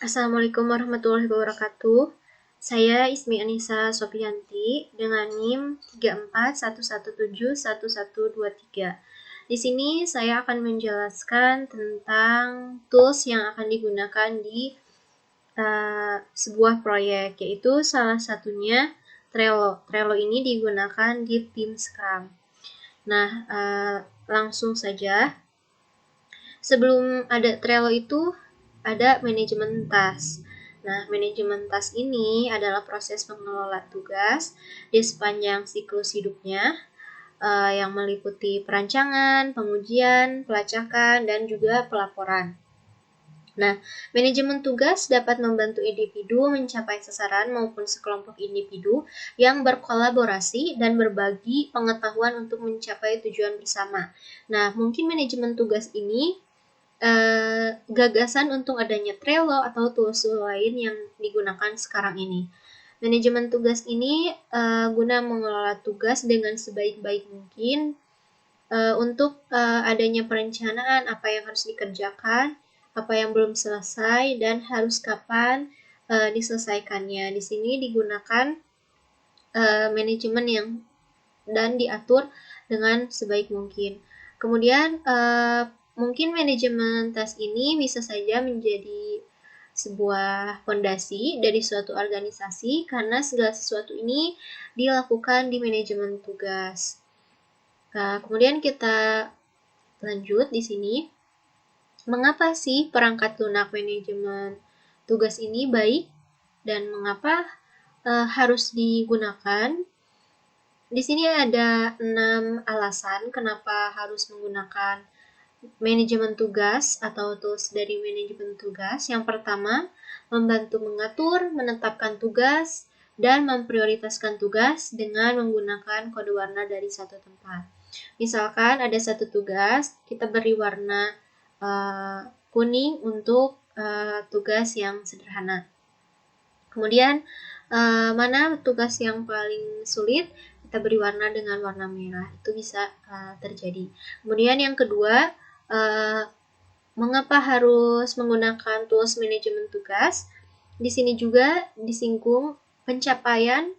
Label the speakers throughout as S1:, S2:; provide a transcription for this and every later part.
S1: Assalamualaikum warahmatullahi wabarakatuh. Saya Ismi Anissa Sofianti dengan NIM 3411711123. Di sini saya akan menjelaskan tentang tools yang akan digunakan di sebuah proyek, yaitu salah satunya Trello. Trello ini digunakan di tim Scrum. Nah, langsung saja. Sebelum ada Trello itu ada manajemen task. Nah, manajemen task ini adalah proses mengelola tugas di sepanjang siklus hidupnya yang meliputi perancangan, pengujian, pelacakan, dan juga pelaporan. Nah, manajemen tugas dapat membantu individu mencapai sasaran maupun sekelompok individu yang berkolaborasi dan berbagi pengetahuan untuk mencapai tujuan bersama. Nah, mungkin manajemen tugas ini gagasan untuk adanya Trello atau tools lain yang digunakan sekarang ini. Manajemen tugas ini guna mengelola tugas dengan sebaik-baik mungkin untuk adanya perencanaan apa yang harus dikerjakan, apa yang belum selesai, dan harus kapan diselesaikannya. Di sini digunakan manajemen yang dan diatur dengan sebaik mungkin. Kemudian mungkin manajemen task ini bisa saja menjadi sebuah fondasi dari suatu organisasi karena segala sesuatu ini dilakukan di manajemen tugas. Nah, kemudian kita lanjut di sini. Mengapa sih perangkat lunak manajemen tugas ini baik dan mengapa harus digunakan? Di sini ada 6 alasan kenapa harus menggunakan manajemen tugas atau tools dari manajemen tugas. Yang pertama, membantu mengatur, menetapkan tugas, dan memprioritaskan tugas dengan menggunakan kode warna dari satu tempat. Misalkan ada satu tugas, kita beri warna kuning untuk tugas yang sederhana. Kemudian, mana tugas yang paling sulit, kita beri warna dengan warna merah. Itu bisa terjadi. Kemudian yang kedua, mengapa harus menggunakan tools manajemen tugas? Di sini juga disinggung pencapaian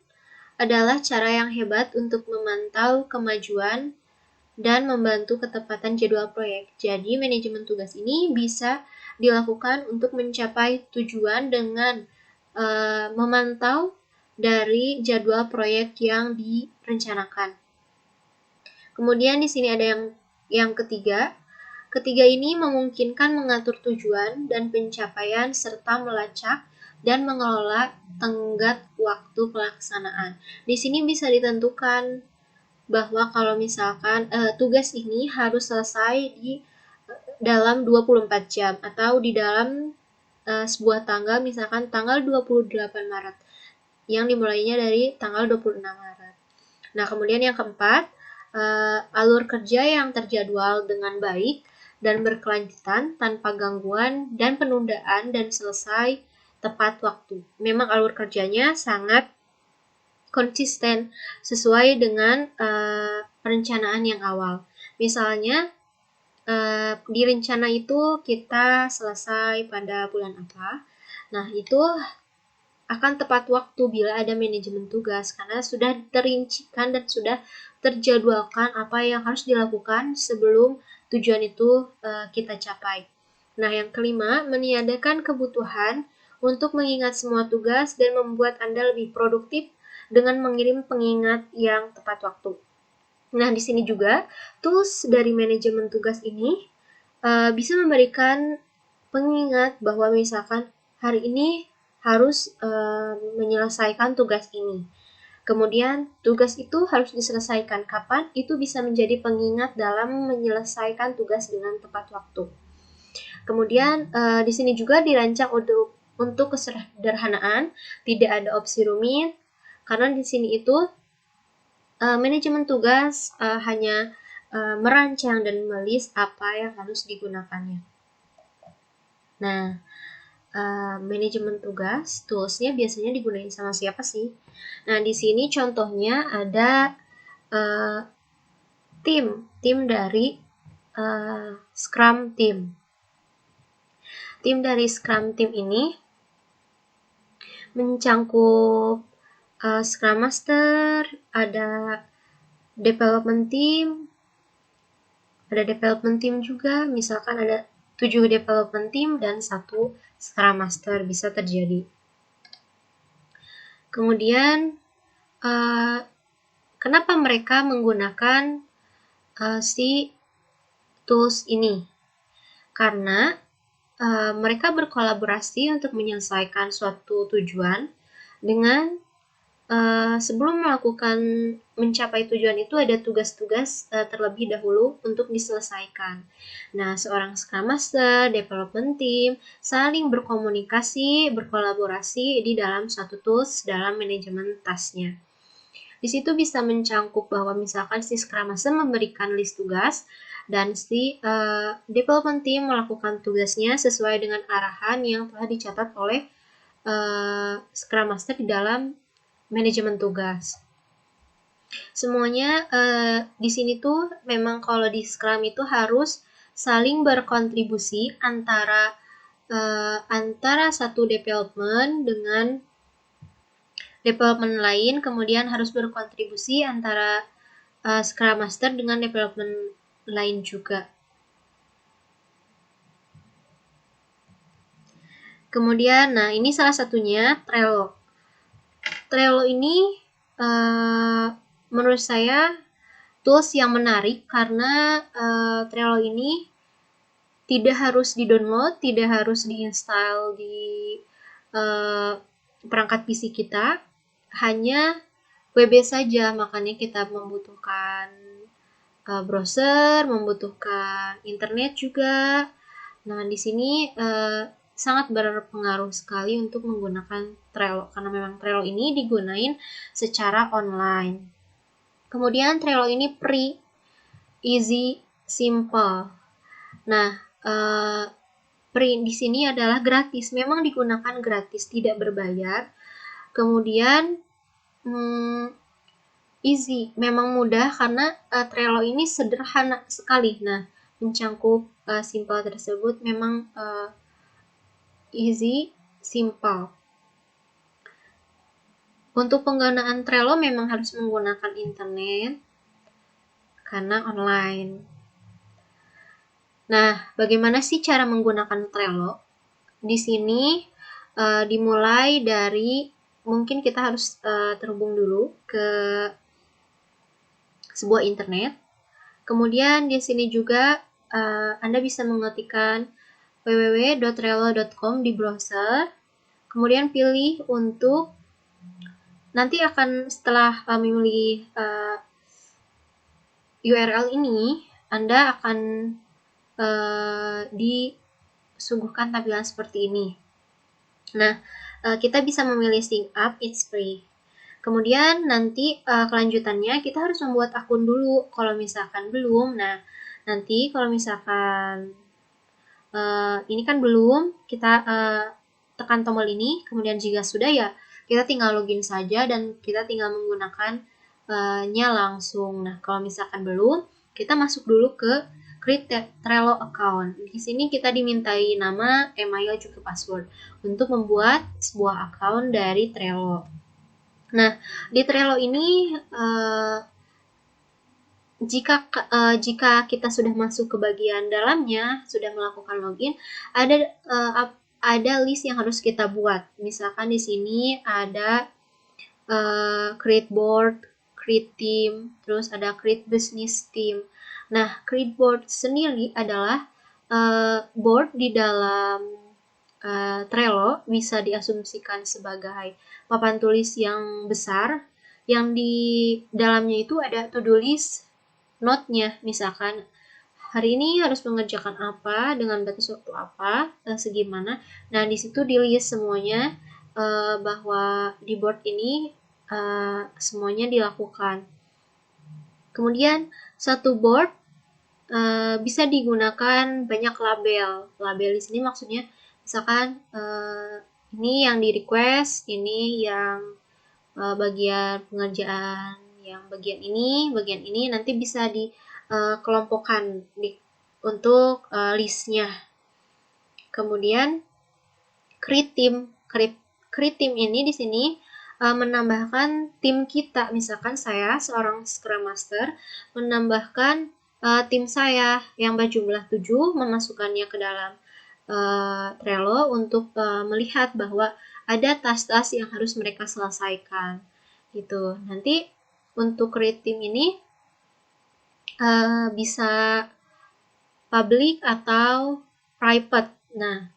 S1: adalah cara yang hebat untuk memantau kemajuan dan membantu ketepatan jadwal proyek. Jadi manajemen tugas ini bisa dilakukan untuk mencapai tujuan dengan memantau dari jadwal proyek yang direncanakan. Kemudian di sini ada yang ketiga. Ketiga ini memungkinkan mengatur tujuan dan pencapaian serta melacak dan mengelola tenggat waktu pelaksanaan. Di sini bisa ditentukan bahwa kalau misalkan tugas ini harus selesai di dalam 24 jam atau di dalam sebuah tanggal, misalkan tanggal 28 Maret yang dimulainya dari tanggal 26 Maret. Nah, kemudian yang keempat, alur kerja yang terjadwal dengan baik dan berkelanjutan tanpa gangguan dan penundaan dan selesai tepat waktu. Memang alur kerjanya sangat konsisten sesuai dengan perencanaan yang awal. Misalnya di rencana itu kita selesai pada bulan apa. Nah, itu akan tepat waktu bila ada manajemen tugas karena sudah terincikan dan sudah terjadwalkan apa yang harus dilakukan sebelum tujuan itu kita capai. Nah, yang kelima, meniadakan kebutuhan untuk mengingat semua tugas dan membuat Anda lebih produktif dengan mengirim pengingat yang tepat waktu. Nah, di sini juga tools dari manajemen tugas ini bisa memberikan pengingat bahwa misalkan hari ini harus menyelesaikan tugas ini. Kemudian tugas itu harus diselesaikan kapan, itu bisa menjadi pengingat dalam menyelesaikan tugas dengan tepat waktu. Kemudian di sini juga dirancang untuk kesederhanaan, tidak ada opsi rumit, karena di sini itu manajemen tugas hanya merancang dan melis apa yang harus digunakannya. Nah, manajemen tugas, toolsnya biasanya digunakan sama siapa sih? Nah, di sini contohnya ada tim dari Scrum Team. Tim dari Scrum Team ini mencangkup Scrum Master, ada development team juga, misalkan ada 7 development team dan 1 Scrum Master bisa terjadi. Kemudian kenapa mereka menggunakan si tools ini? Karena mereka berkolaborasi untuk menyelesaikan suatu tujuan dengan sebelum mencapai tujuan itu ada tugas-tugas terlebih dahulu untuk diselesaikan. Nah, seorang Scrum Master, development team, saling berkomunikasi, berkolaborasi di dalam suatu tools dalam manajemen tasknya. Di situ bisa mencangkup bahwa misalkan si Scrum Master memberikan list tugas, dan si development team melakukan tugasnya sesuai dengan arahan yang telah dicatat oleh Scrum Master di dalam manajemen tugas. Semuanya di sini tuh memang kalau di Scrum itu harus saling berkontribusi antara satu development dengan development lain, kemudian harus berkontribusi antara Scrum Master dengan development lain juga. Kemudian, nah ini salah satunya Trello. Trello ini menurut saya tools yang menarik karena Trello ini tidak harus di-download, tidak harus di-install di perangkat PC kita, hanya web saja, makanya kita membutuhkan browser, membutuhkan internet juga. Nah, di sini sangat berpengaruh sekali untuk menggunakan Trello, karena memang Trello ini digunain secara online. Kemudian Trello ini free, easy, simple. Nah, free di sini adalah gratis, memang digunakan gratis, tidak berbayar. Kemudian easy, memang mudah karena Trello ini sederhana sekali. Nah, mencangkup simple tersebut memang easy, simple. Untuk penggunaan Trello memang harus menggunakan internet karena online. Nah, bagaimana sih cara menggunakan Trello? Di sini dimulai dari mungkin kita harus terhubung dulu ke sebuah internet. Kemudian di sini juga Anda bisa mengetikkan www.trello.com di browser, kemudian pilih untuk nanti akan setelah memilih URL ini, Anda akan disuguhkan tampilan seperti ini. Nah, kita bisa memilih sync up, it's free. Kemudian nanti kelanjutannya kita harus membuat akun dulu. Kalau misalkan belum, nah nanti kalau misalkan ini kan belum, kita tekan tombol ini, kemudian jika sudah ya kita tinggal login saja dan kita tinggal menggunakannya langsung. Nah, kalau misalkan belum, kita masuk dulu ke create Trello account. Di sini kita dimintai nama, email, juga password untuk membuat sebuah account dari Trello. Nah, di Trello ini jika kita sudah masuk ke bagian dalamnya, sudah melakukan login, ada list yang harus kita buat. Misalkan di sini ada create board, create team, terus ada create business team. Nah, create board sendiri adalah board di dalam Trello bisa diasumsikan sebagai papan tulis yang besar, yang di dalamnya itu ada to-do list, note-nya, misalkan hari ini harus mengerjakan apa, dengan batas waktu apa, segimana. Nah, di situ di-list semuanya bahwa di board ini semuanya dilakukan. Kemudian satu board bisa digunakan banyak label. Label di sini maksudnya misalkan ini yang di request, ini yang bagian pengerjaan, yang bagian ini nanti bisa dikelompokkan untuk listnya. Kemudian create team. create team ini di sini menambahkan tim kita. Misalkan saya seorang Scrum Master menambahkan tim saya yang berjumlah 7, memasukkannya ke dalam Trello untuk melihat bahwa ada tas-tas yang harus mereka selesaikan gitu. Nanti untuk create team ini bisa public atau private. Nah,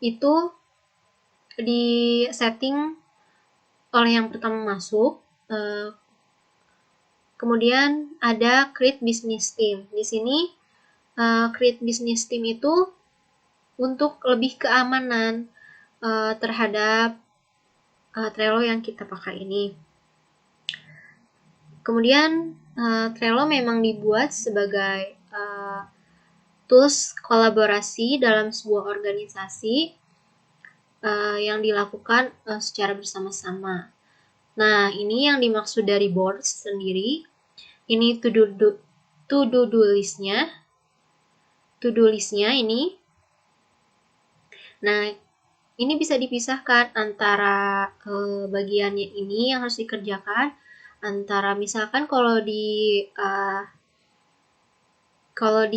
S1: itu di setting oleh yang pertama masuk. Kemudian ada create business team. Di sini create business team itu untuk lebih keamanan terhadap Trello yang kita pakai ini. Kemudian Trello memang dibuat sebagai tools kolaborasi dalam sebuah organisasi yang dilakukan secara bersama-sama. Nah, ini yang dimaksud dari boards sendiri. Ini to-do list-nya. To-do list-nya ini. Nah, ini bisa dipisahkan antara bagiannya ini yang harus dikerjakan, antara misalkan kalau di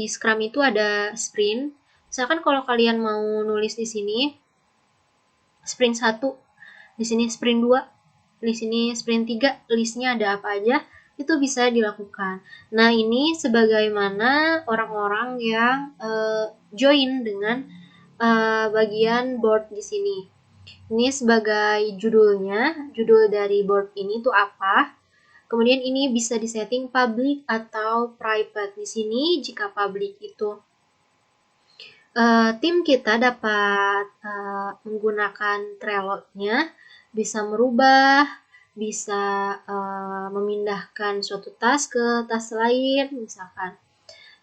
S1: Scrum itu ada sprint. Misalkan kalau kalian mau nulis di sini sprint 1, di sini sprint 2, di sini sprint 3, listnya ada apa aja, itu bisa dilakukan. Nah, ini sebagaimana orang-orang yang join dengan bagian board di sini. Ini sebagai judulnya, judul dari board ini tuh apa. Kemudian ini bisa disetting public atau private. Di sini jika public itu tim kita dapat menggunakan Trello-nya, bisa merubah, bisa memindahkan suatu tas ke tas lain, misalkan.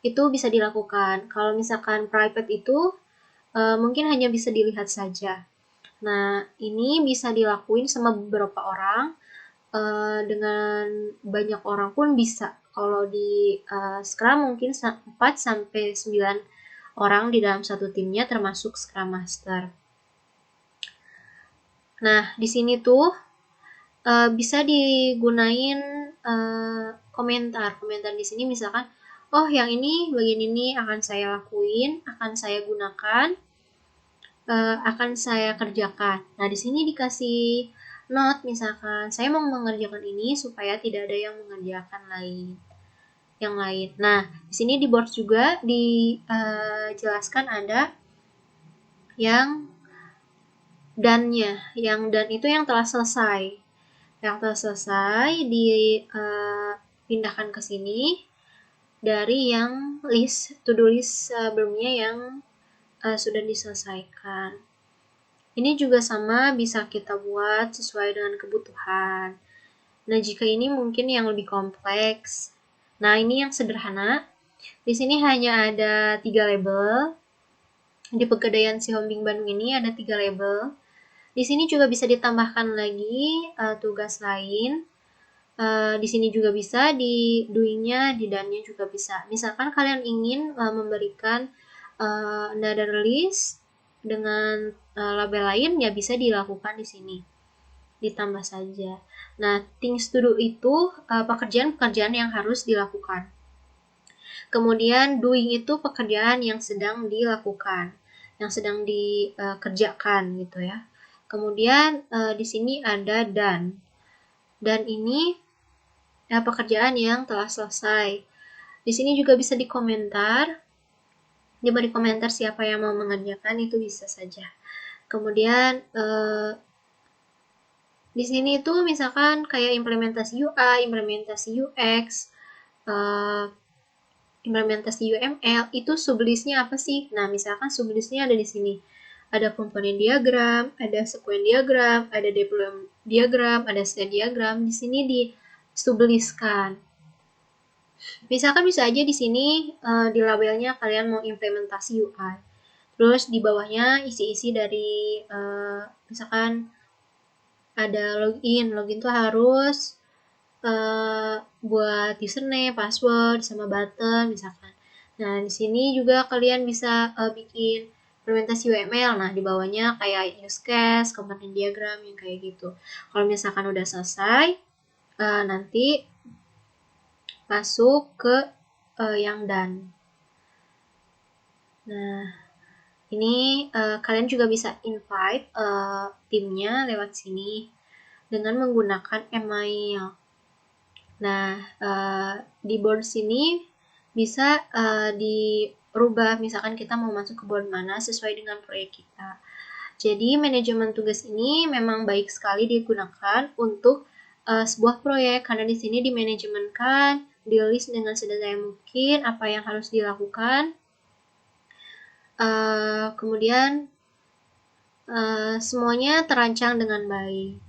S1: Itu bisa dilakukan. Kalau misalkan private itu mungkin hanya bisa dilihat saja. Nah, ini bisa dilakuin sama beberapa orang, dengan banyak orang pun bisa. Kalau di Scrum mungkin 4-9 orang di dalam satu timnya termasuk Scrum Master. Nah, di sini tuh bisa digunain komentar. Komentar di sini misalkan, oh yang ini bagian ini akan saya lakuin, akan saya gunakan, akan saya kerjakan. Nah, di sini dikasih note misalkan, saya mau mengerjakan ini supaya tidak ada yang mengerjakan yang lain. Nah, di sini di board juga dijelaskan ada yang dan-nya. Yang dan itu yang telah selesai. Yang telah selesai dipindahkan ke sini dari yang to-do list sebelumnya yang sudah diselesaikan. Ini juga sama bisa kita buat sesuai dengan kebutuhan. Nah, jika ini mungkin yang lebih kompleks. Nah, ini yang sederhana. Di sini hanya ada 3 label. Di Pegadaian Sihombing Bandung ini ada 3 label. Di sini juga bisa ditambahkan lagi tugas lain. Di sini juga bisa, di doing-nya, di done-nya juga bisa. Misalkan kalian ingin memberikan another list dengan label lain, ya bisa dilakukan di sini. Ditambah saja. Nah, things to do itu pekerjaan-pekerjaan yang harus dilakukan. Kemudian doing itu pekerjaan yang sedang dilakukan, yang sedang dikerjakan gitu ya. Kemudian di sini ada done. Dan ini pekerjaan yang telah selesai. Di sini juga bisa dikomentar. Diberi komentar siapa yang mau mengerjakan itu bisa saja. Kemudian di sini tuh misalkan kayak implementasi UI, implementasi UX, implementasi UML, itu sublistnya apa sih? Nah, misalkan sublistnya ada di sini. Ada komponen diagram, ada sequence diagram, ada deployment diagram, ada state diagram. Di sini di sublistkan. Misalkan bisa aja di sini di labelnya kalian mau implementasi UI. Terus di bawahnya isi-isi dari misalkan ada login. Login tuh harus buat username, password, sama button misalkan. Nah, di sini juga kalian bisa bikin implementasi UML. Nah, di bawahnya kayak use case, component diagram yang kayak gitu. Kalau misalkan udah selesai, nanti masuk ke yang done. Nah, ini kalian juga bisa invite timnya lewat sini dengan menggunakan email. Nah, di board sini bisa dirubah, misalkan kita mau masuk ke board mana sesuai dengan proyek kita. Jadi, manajemen tugas ini memang baik sekali digunakan untuk sebuah proyek, karena di sini dimanajemenkan, di-list dengan sedetail mungkin apa yang harus dilakukan. Kemudian semuanya terancang dengan baik.